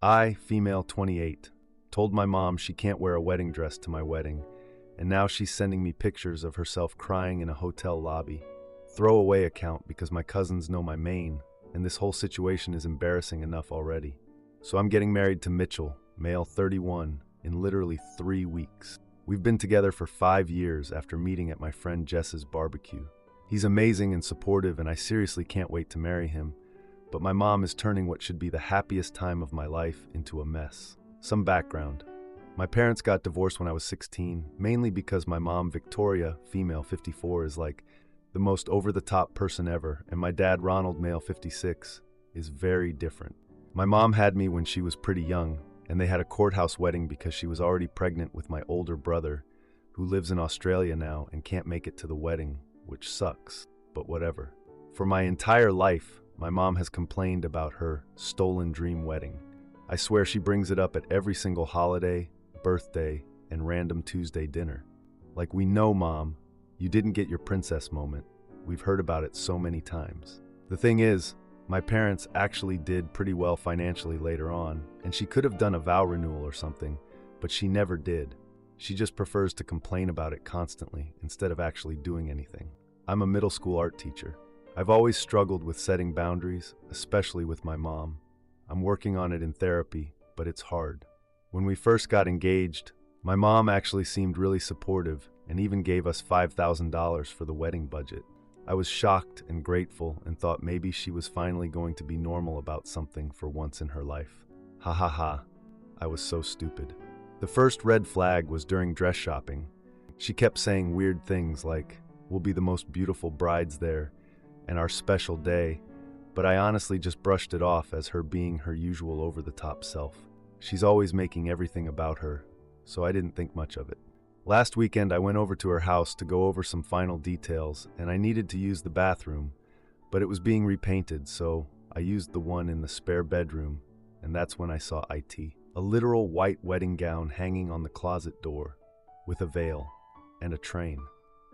I, female 28, told my mom she can't wear a wedding dress to my wedding, and now she's sending me pictures of herself crying in a hotel lobby. Throwaway account because my cousins know my main, and this whole situation is embarrassing enough already. So I'm getting married to Mitchell, male 31, in literally 3 weeks. We've been together for 5 years after meeting at my friend Jess's barbecue. He's amazing and supportive, and I seriously can't wait to marry him. But my mom is turning what should be the happiest time of my life into a mess. Some background. My parents got divorced when I was 16, mainly because my mom, Victoria, female 54, is like the most over-the-top person ever, and my dad, Ronald, male 56, is very different. My mom had me when she was pretty young, and they had a courthouse wedding because she was already pregnant with my older brother, who lives in Australia now and can't make it to the wedding, which sucks, but whatever. For my entire life, my mom has complained about her stolen dream wedding. I swear she brings it up at every single holiday, birthday, and random Tuesday dinner. Like, we know, Mom, you didn't get your princess moment. We've heard about it so many times. The thing is, my parents actually did pretty well financially later on, and she could have done a vow renewal or something, but she never did. She just prefers to complain about it constantly instead of actually doing anything. I'm a middle school art teacher. I've always struggled with setting boundaries, especially with my mom. I'm working on it in therapy, but it's hard. When we first got engaged, my mom actually seemed really supportive and even gave us $5,000 for the wedding budget. I was shocked and grateful and thought maybe she was finally going to be normal about something for once in her life. Ha ha ha. I was so stupid. The first red flag was during dress shopping. She kept saying weird things like, "We'll be the most beautiful brides there," and "our special day," but I honestly just brushed it off as her being her usual over-the-top self. She's always making everything about her, so I didn't think much of it. Last weekend, I went over to her house to go over some final details, and I needed to use the bathroom, but it was being repainted, so I used the one in the spare bedroom, and that's when I saw Aita, a literal white wedding gown hanging on the closet door, with a veil and a train.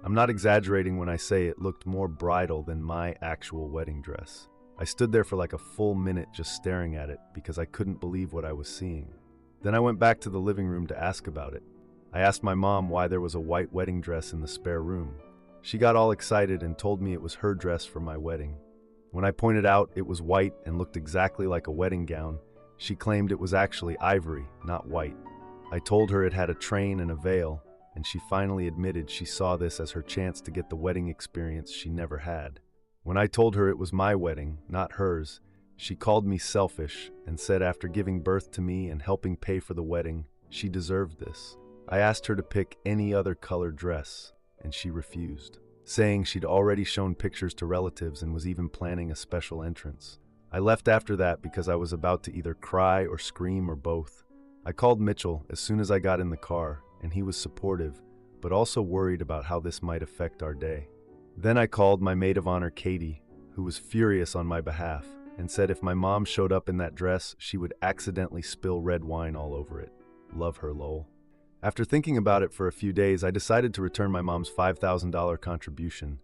I'm not exaggerating when I say it looked more bridal than my actual wedding dress. I stood there for like a full minute just staring at it because I couldn't believe what I was seeing. Then I went back to the living room to ask about it. I asked my mom why there was a white wedding dress in the spare room. She got all excited and told me it was her dress for my wedding. When I pointed out it was white and looked exactly like a wedding gown, she claimed it was actually ivory, not white. I told her it had a train and a veil, and she finally admitted she saw this as her chance to get the wedding experience she never had. When I told her it was my wedding, not hers, she called me selfish and said after giving birth to me and helping pay for the wedding, she deserved this. I asked her to pick any other colored dress, and she refused, saying she'd already shown pictures to relatives and was even planning a special entrance. I left after that because I was about to either cry or scream or both. I called Mitchell as soon as I got in the car, and he was supportive, but also worried about how this might affect our day. Then I called my maid of honor, Katie, who was furious on my behalf, and said if my mom showed up in that dress, she would accidentally spill red wine all over it. Love her, lol. After thinking about it for a few days, I decided to return my mom's $5,000 contribution,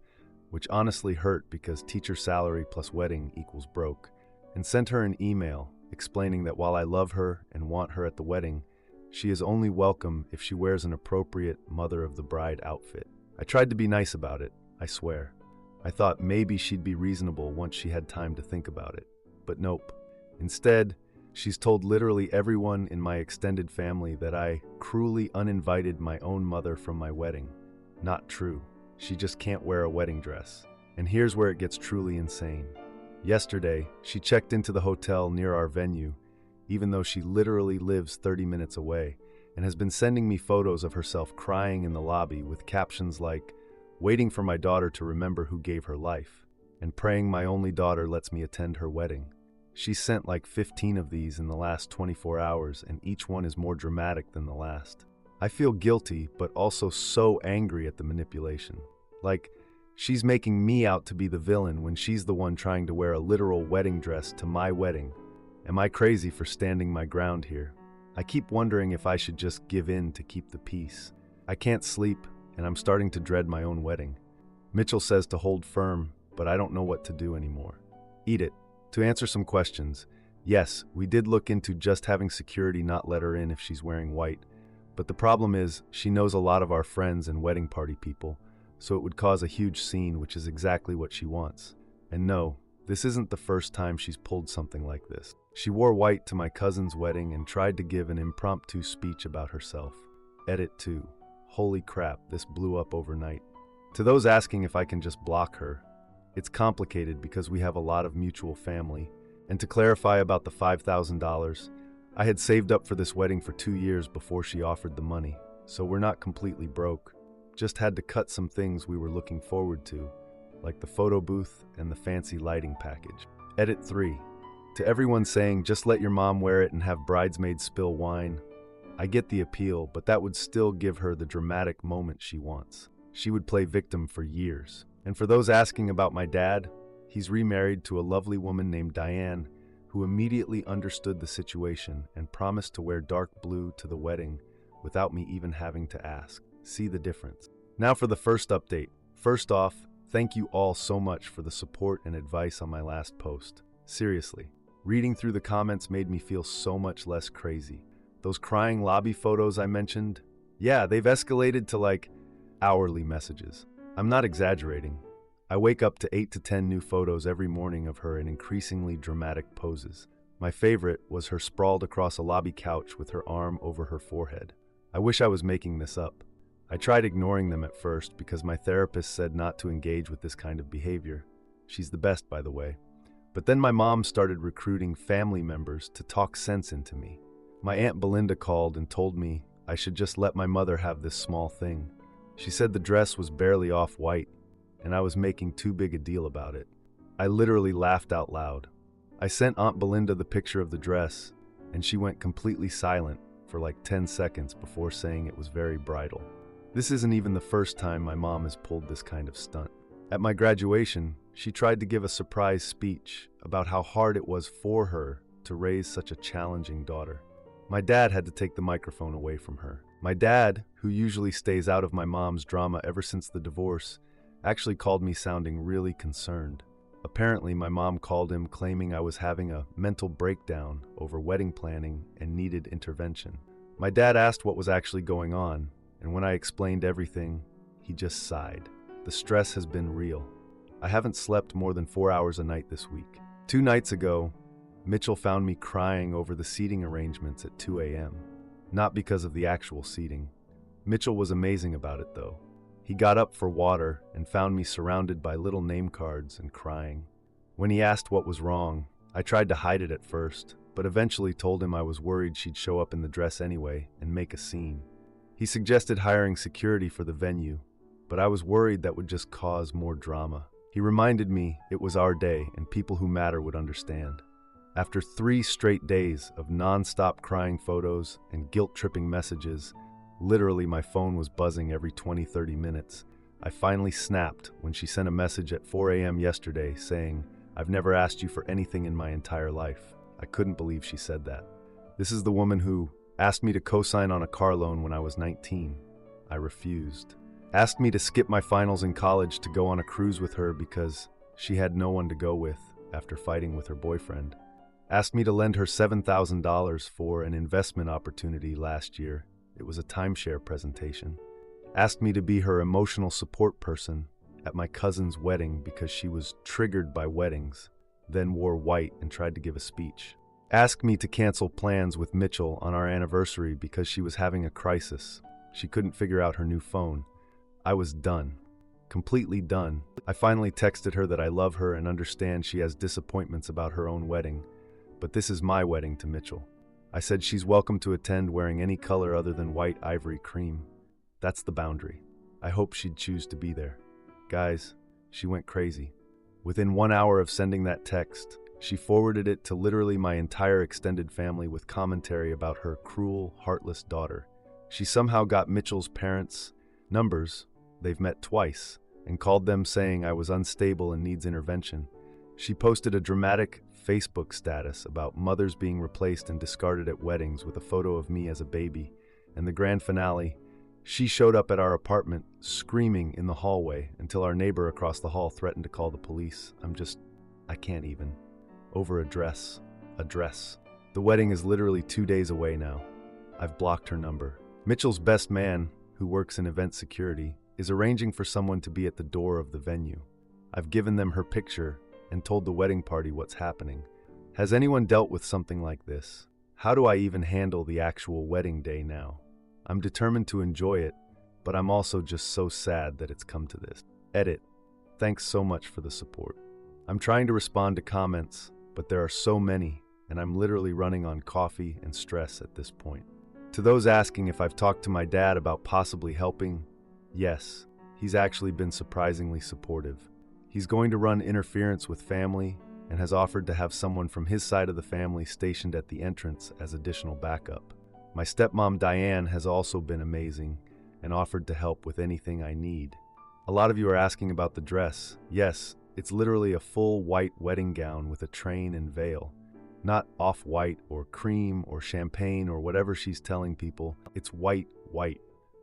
which honestly hurt because teacher salary plus wedding equals broke, and sent her an email explaining that while I love her and want her at the wedding, she is only welcome if she wears an appropriate mother of the bride outfit. I tried to be nice about it, I swear. I thought maybe she'd be reasonable once she had time to think about it, but nope. Instead, she's told literally everyone in my extended family that I cruelly uninvited my own mother from my wedding. Not true. She just can't wear a wedding dress. And here's where it gets truly insane. Yesterday, she checked into the hotel near our venue, even though she literally lives 30 minutes away, and has been sending me photos of herself crying in the lobby with captions like, "Waiting for my daughter to remember who gave her life," and "Praying my only daughter lets me attend her wedding." She sent like 15 of these in the last 24 hours, and each one is more dramatic than the last. I feel guilty, but also so angry at the manipulation. Like, she's making me out to be the villain when she's the one trying to wear a literal wedding dress to my wedding. Am I crazy for standing my ground here? I keep wondering if I should just give in to keep the peace. I can't sleep, and I'm starting to dread my own wedding. Mitchell says to hold firm, but I don't know what to do anymore. Eat it. To answer some questions, Yes, we did look into just having security not let her in if she's wearing white, but the problem is she knows a lot of our friends and wedding party people, so it would cause a huge scene, which is exactly what she wants. And no, this isn't the first time she's pulled something like this. She wore white to my cousin's wedding and tried to give an impromptu speech about herself. Edit 2. Holy crap, this blew up overnight. To those asking if I can just block her, it's complicated because we have a lot of mutual family. And to clarify about the $5,000, I had saved up for this wedding for 2 years before she offered the money, so we're not completely broke. Just had to cut some things we were looking forward to, like the photo booth and the fancy lighting package. Edit 3. To everyone saying just let your mom wear it and have bridesmaids spill wine, I get the appeal, but that would still give her the dramatic moment she wants. She would play victim for years. And for those asking about my dad, he's remarried to a lovely woman named Diane, who immediately understood the situation and promised to wear dark blue to the wedding without me even having to ask. See the difference. Now for the first update. First off, thank you all so much for the support and advice on my last post. Seriously, reading through the comments made me feel so much less crazy. Those crying lobby photos I mentioned, yeah, they've escalated to like hourly messages. I'm not exaggerating. I wake up to 8 to 10 new photos every morning of her in increasingly dramatic poses. My favorite was her sprawled across a lobby couch with her arm over her forehead. I wish I was making this up. I tried ignoring them at first because my therapist said not to engage with this kind of behavior. She's the best, by the way. But then my mom started recruiting family members to talk sense into me. My Aunt Belinda called and told me I should just let my mother have this small thing. She said the dress was barely off-white, and I was making too big a deal about it. I literally laughed out loud. I sent Aunt Belinda the picture of the dress, and she went completely silent for like 10 seconds before saying it was very bridal. This isn't even the first time my mom has pulled this kind of stunt. At my graduation, she tried to give a surprise speech about how hard it was for her to raise such a challenging daughter. My dad had to take the microphone away from her. My dad, who usually stays out of my mom's drama ever since the divorce, actually called me sounding really concerned. Apparently, my mom called him claiming I was having a mental breakdown over wedding planning and needed intervention. My dad asked what was actually going on, and when I explained everything, he just sighed. The stress has been real. I haven't slept more than 4 hours a night this week. 2 nights ago, Mitchell found me crying over the seating arrangements at 2 a.m. Not because of the actual seating. Mitchell was amazing about it, though. He got up for water and found me surrounded by little name cards and crying. When he asked what was wrong, I tried to hide it at first, but eventually told him I was worried she'd show up in the dress anyway and make a scene. He suggested hiring security for the venue, but I was worried that would just cause more drama. He reminded me it was our day and people who matter would understand. After 3 straight days of non-stop crying photos and guilt-tripping messages, literally my phone was buzzing every 20-30 minutes, I finally snapped when she sent a message at 4 a.m. yesterday saying, "I've never asked you for anything in my entire life." I couldn't believe she said that. This is the woman who asked me to co-sign on a car loan when I was 19. I refused. Asked me to skip my finals in college to go on a cruise with her because she had no one to go with after fighting with her boyfriend. Asked me to lend her $7,000 for an investment opportunity last year. It was a timeshare presentation. Asked me to be her emotional support person at my cousin's wedding because she was triggered by weddings, then wore white and tried to give a speech. Asked me to cancel plans with Mitchell on our anniversary because she was having a crisis. She couldn't figure out her new phone. I was done. Completely done. I finally texted her that I love her and understand she has disappointments about her own wedding, but this is my wedding to Mitchell. I said she's welcome to attend wearing any color other than white ivory cream. That's the boundary. I hope she'd choose to be there. Guys, she went crazy. Within 1 hour of sending that text, she forwarded it to literally my entire extended family with commentary about her cruel, heartless daughter. She somehow got Mitchell's parents' numbers, they've met twice, and called them saying I was unstable and needs intervention. She posted a dramatic Facebook status about mothers being replaced and discarded at weddings with a photo of me as a baby, and the grand finale, she showed up at our apartment screaming in the hallway until our neighbor across the hall threatened to call the police. I can't even. Over a dress. a dress. The wedding is literally 2 days away now. I've blocked her number. Mitchell's best man, who works in event security, is arranging for someone to be at the door of the venue. I've given them her picture and told the wedding party what's happening. Has anyone dealt with something like this? How do I even handle the actual wedding day now? I'm determined to enjoy it, but I'm also just so sad that it's come to this. Edit. Thanks so much for the support. I'm trying to respond to comments, but there are so many, and I'm literally running on coffee and stress at this point. To those asking if I've talked to my dad about possibly helping, yes, he's actually been surprisingly supportive. He's going to run interference with family and has offered to have someone from his side of the family stationed at the entrance as additional backup. My stepmom Diane has also been amazing and offered to help with anything I need. A lot of you are asking about the dress. Yes, it's literally a full white wedding gown with a train and veil. Not off-white or cream or champagne or whatever she's telling people. It's white.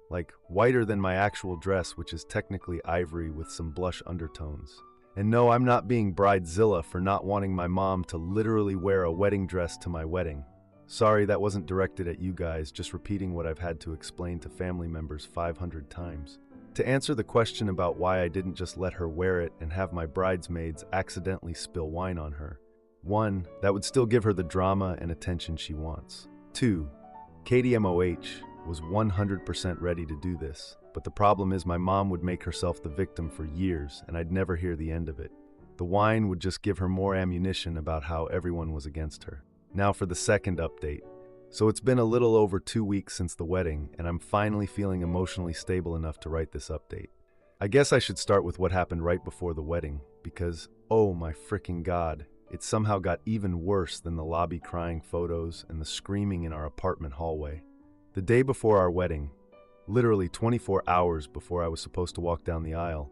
Like whiter than my actual dress, which is technically ivory with some blush undertones. And no, I'm not being bridezilla for not wanting my mom to literally wear a wedding dress to my wedding. Sorry, that wasn't directed at you guys, just repeating what I've had to explain to family members 500 times. To answer the question about why I didn't just let her wear it and have my bridesmaids accidentally spill wine on her. 1, that would still give her the drama and attention she wants. 2, Katie MOH was 100% ready to do this, but the problem is my mom would make herself the victim for years and I'd never hear the end of it. The wine would just give her more ammunition about how everyone was against her. Now for the second update. So it's been a little over 2 weeks since the wedding and I'm finally feeling emotionally stable enough to write this update. I guess I should start with what happened right before the wedding because, oh my freaking God, it somehow got even worse than the lobby crying photos and the screaming in our apartment hallway. The day before our wedding, literally 24 hours before I was supposed to walk down the aisle,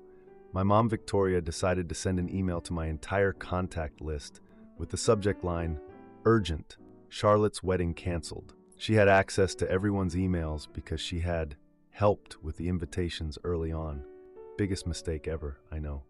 my mom Victoria decided to send an email to my entire contact list with the subject line, "Urgent, Charlotte's wedding canceled." She had access to everyone's emails because she had helped with the invitations early on. Biggest mistake ever, I know.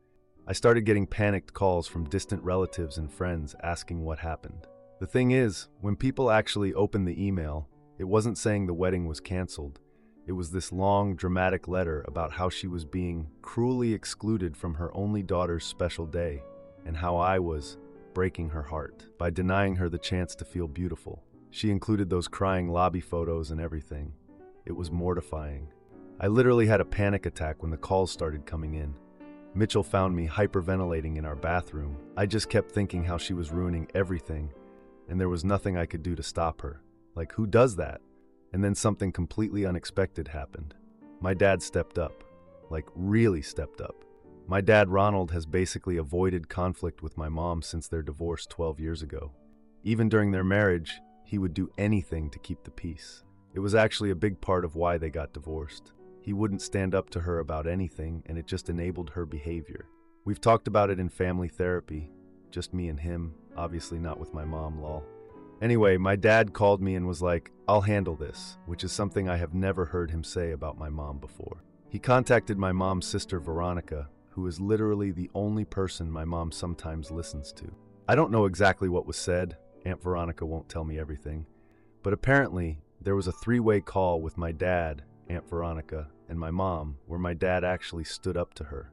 I started getting panicked calls from distant relatives and friends asking what happened. The thing is, when people actually opened the email, it wasn't saying the wedding was canceled. It was this long, dramatic letter about how she was being cruelly excluded from her only daughter's special day, and how I was breaking her heart by denying her the chance to feel beautiful. She included those crying lobby photos and everything. It was mortifying. I literally had a panic attack when the calls started coming in. Mitchell found me hyperventilating in our bathroom. I just kept thinking how she was ruining everything, and there was nothing I could do to stop her. Like, who does that? And then something completely unexpected happened. My dad stepped up. Like, really stepped up. My dad, Ronald, has basically avoided conflict with my mom since their divorce 12 years ago. Even during their marriage, he would do anything to keep the peace. It was actually a big part of why they got divorced. He wouldn't stand up to her about anything, and it just enabled her behavior. We've talked about it in family therapy. Just me and him, obviously not with my mom, lol. Anyway, my dad called me and was like, "I'll handle this," which is something I have never heard him say about my mom before. He contacted my mom's sister, Veronica, who is literally the only person my mom sometimes listens to. I don't know exactly what was said. Aunt Veronica won't tell me everything. But apparently, there was a 3-way call with my dad, Aunt Veronica, and my mom, where my dad actually stood up to her.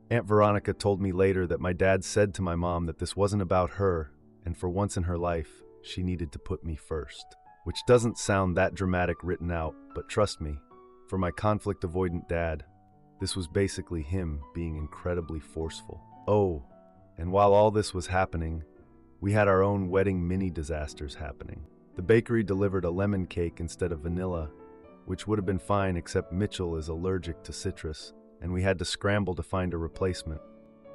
Aunt Veronica told me later that my dad said to my mom that this wasn't about her, and for once in her life, she needed to put me first. Which doesn't sound that dramatic written out, but trust me, for my conflict-avoidant dad, this was basically him being incredibly forceful. Oh, and while all this was happening, we had our own wedding mini-disasters happening. The bakery delivered a lemon cake instead of vanilla, which would have been fine except Mitchell is allergic to citrus, and we had to scramble to find a replacement.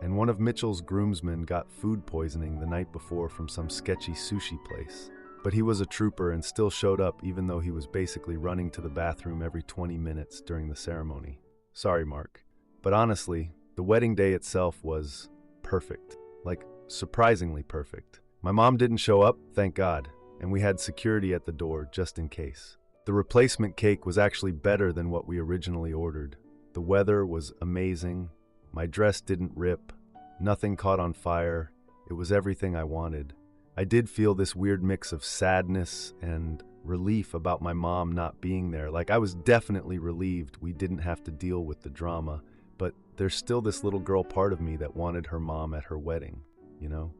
And one of Mitchell's groomsmen got food poisoning the night before from some sketchy sushi place. But he was a trooper and still showed up even though he was basically running to the bathroom every 20 minutes during the ceremony. Sorry, Mark. But honestly, the wedding day itself was perfect. Like, surprisingly perfect. My mom didn't show up, thank God, and we had security at the door just in case. The replacement cake was actually better than what we originally ordered. The weather was amazing. My dress didn't rip. Nothing caught on fire. It was everything I wanted. I did feel this weird mix of sadness and relief about my mom not being there. Like, I was definitely relieved we didn't have to deal with the drama, but there's still this little girl part of me that wanted her mom at her wedding, you know?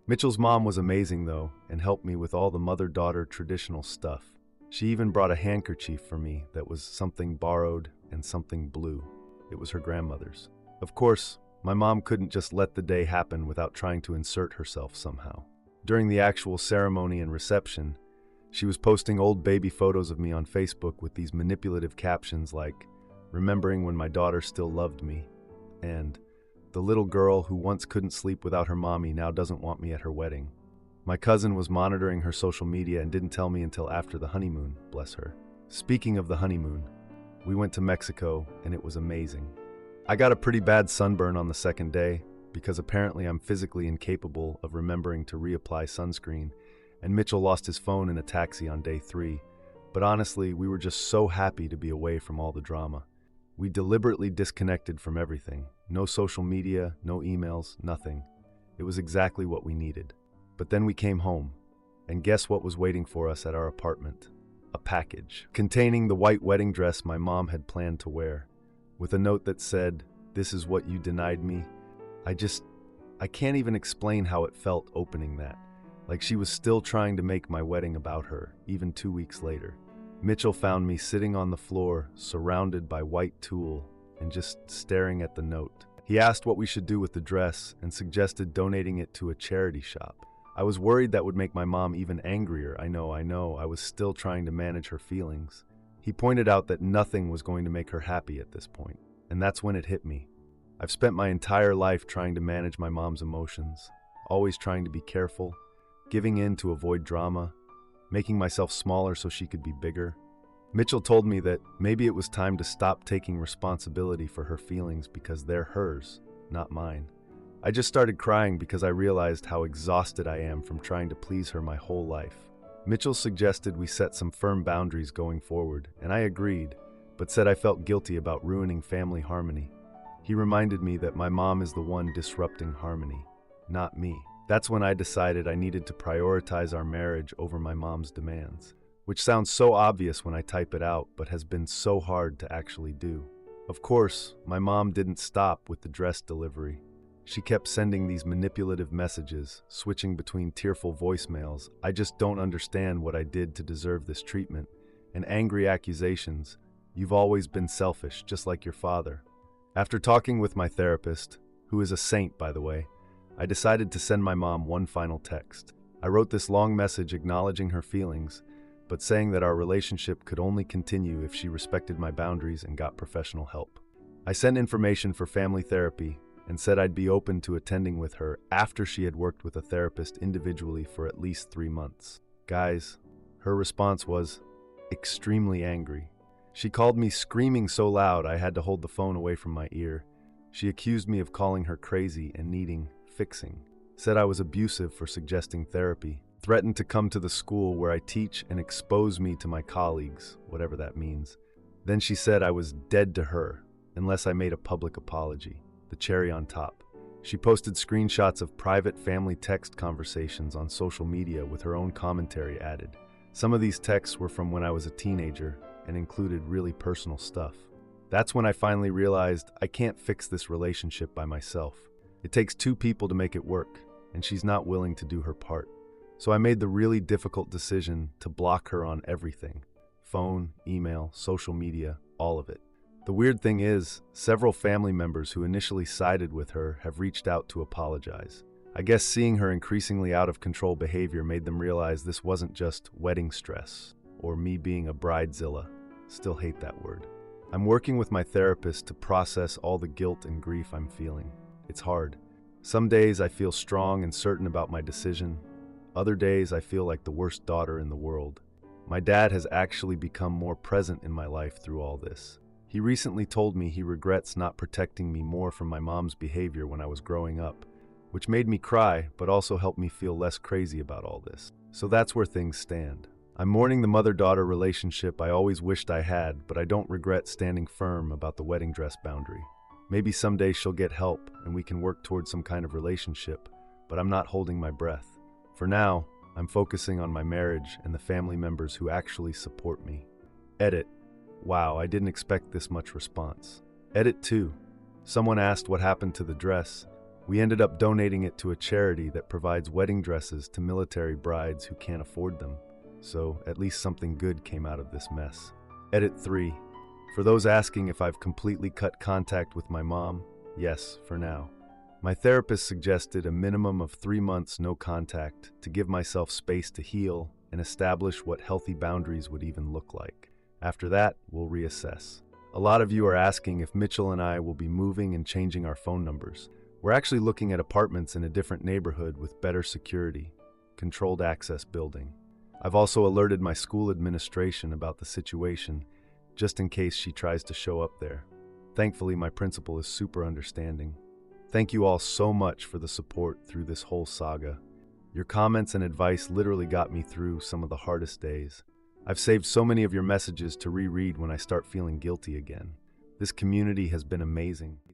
Mitchell's mom was amazing, though, and helped me with all the mother-daughter traditional stuff. She even brought a handkerchief for me that was something borrowed and something blue. It was her grandmother's. Of course, my mom couldn't just let the day happen without trying to insert herself somehow. During the actual ceremony and reception, she was posting old baby photos of me on Facebook with these manipulative captions like, "Remembering when my daughter still loved me," and "The little girl who once couldn't sleep without her mommy now doesn't want me at her wedding." My cousin was monitoring her social media and didn't tell me until after the honeymoon, bless her. Speaking of the honeymoon, we went to Mexico and it was amazing. I got a pretty bad sunburn on the second day because apparently I'm physically incapable of remembering to reapply sunscreen, and Mitchell lost his phone in a taxi on day 3. But honestly, we were just so happy to be away from all the drama. We deliberately disconnected from everything. No social media, no emails, nothing. It was exactly what we needed. But then we came home, and guess what was waiting for us at our apartment? A package containing the white wedding dress my mom had planned to wear, with a note that said, "This is what you denied me." I can't even explain how it felt opening that. Like she was still trying to make my wedding about her, even 2 weeks later. Mitchell found me sitting on the floor, surrounded by white tulle, and just staring at the note. He asked what we should do with the dress and suggested donating it to a charity shop. I was worried that would make my mom even angrier. I know, I was still trying to manage her feelings. He pointed out that nothing was going to make her happy at this point, and that's when it hit me. I've spent my entire life trying to manage my mom's emotions, always trying to be careful, giving in to avoid drama, making myself smaller so she could be bigger. Mitchell told me that maybe it was time to stop taking responsibility for her feelings because they're hers, not mine. I just started crying because I realized how exhausted I am from trying to please her my whole life. Mitchell suggested we set some firm boundaries going forward, and I agreed, but said I felt guilty about ruining family harmony. He reminded me that my mom is the one disrupting harmony, not me. That's when I decided I needed to prioritize our marriage over my mom's demands, which sounds so obvious when I type it out, but has been so hard to actually do. Of course, my mom didn't stop with the dress delivery. She kept sending these manipulative messages, switching between tearful voicemails, "I just don't understand what I did to deserve this treatment," and angry accusations, "You've always been selfish, just like your father." After talking with my therapist, who is a saint by the way, I decided to send my mom one final text. I wrote this long message acknowledging her feelings, but saying that our relationship could only continue if she respected my boundaries and got professional help. I sent information for family therapy and said I'd be open to attending with her after she had worked with a therapist individually for at least 3 months. Guys, her response was extremely angry. She called me screaming so loud I had to hold the phone away from my ear. She accused me of calling her crazy and needing fixing, said I was abusive for suggesting therapy, threatened to come to the school where I teach and expose me to my colleagues, whatever that means. Then she said I was dead to her unless I made a public apology. The cherry on top. She posted screenshots of private family text conversations on social media with her own commentary added. Some of these texts were from when I was a teenager and included really personal stuff. That's when I finally realized I can't fix this relationship by myself. It takes 2 people to make it work, and she's not willing to do her part. So I made the really difficult decision to block her on everything. Phone, email, social media, all of it. The weird thing is, several family members who initially sided with her have reached out to apologize. I guess seeing her increasingly out of control behavior made them realize this wasn't just wedding stress, or me being a bridezilla. Still hate that word. I'm working with my therapist to process all the guilt and grief I'm feeling. It's hard. Some days I feel strong and certain about my decision. Other days I feel like the worst daughter in the world. My dad has actually become more present in my life through all this. He recently told me he regrets not protecting me more from my mom's behavior when I was growing up, which made me cry but also helped me feel less crazy about all this. So that's where things stand. I'm mourning the mother-daughter relationship I always wished I had, but I don't regret standing firm about the wedding dress boundary. Maybe someday she'll get help and we can work towards some kind of relationship, but I'm not holding my breath. For now, I'm focusing on my marriage and the family members who actually support me. Edit. Wow, I didn't expect this much response. Edit 2. Someone asked what happened to the dress. We ended up donating it to a charity that provides wedding dresses to military brides who can't afford them. So at least something good came out of this mess. Edit 3. For those asking if I've completely cut contact with my mom, yes, for now. My therapist suggested a minimum of 3 months no contact to give myself space to heal and establish what healthy boundaries would even look like. After that, we'll reassess. A lot of you are asking if Mitchell and I will be moving and changing our phone numbers. We're actually looking at apartments in a different neighborhood with better security, controlled access building. I've also alerted my school administration about the situation, just in case she tries to show up there. Thankfully, my principal is super understanding. Thank you all so much for the support through this whole saga. Your comments and advice literally got me through some of the hardest days. I've saved so many of your messages to reread when I start feeling guilty again. This community has been amazing.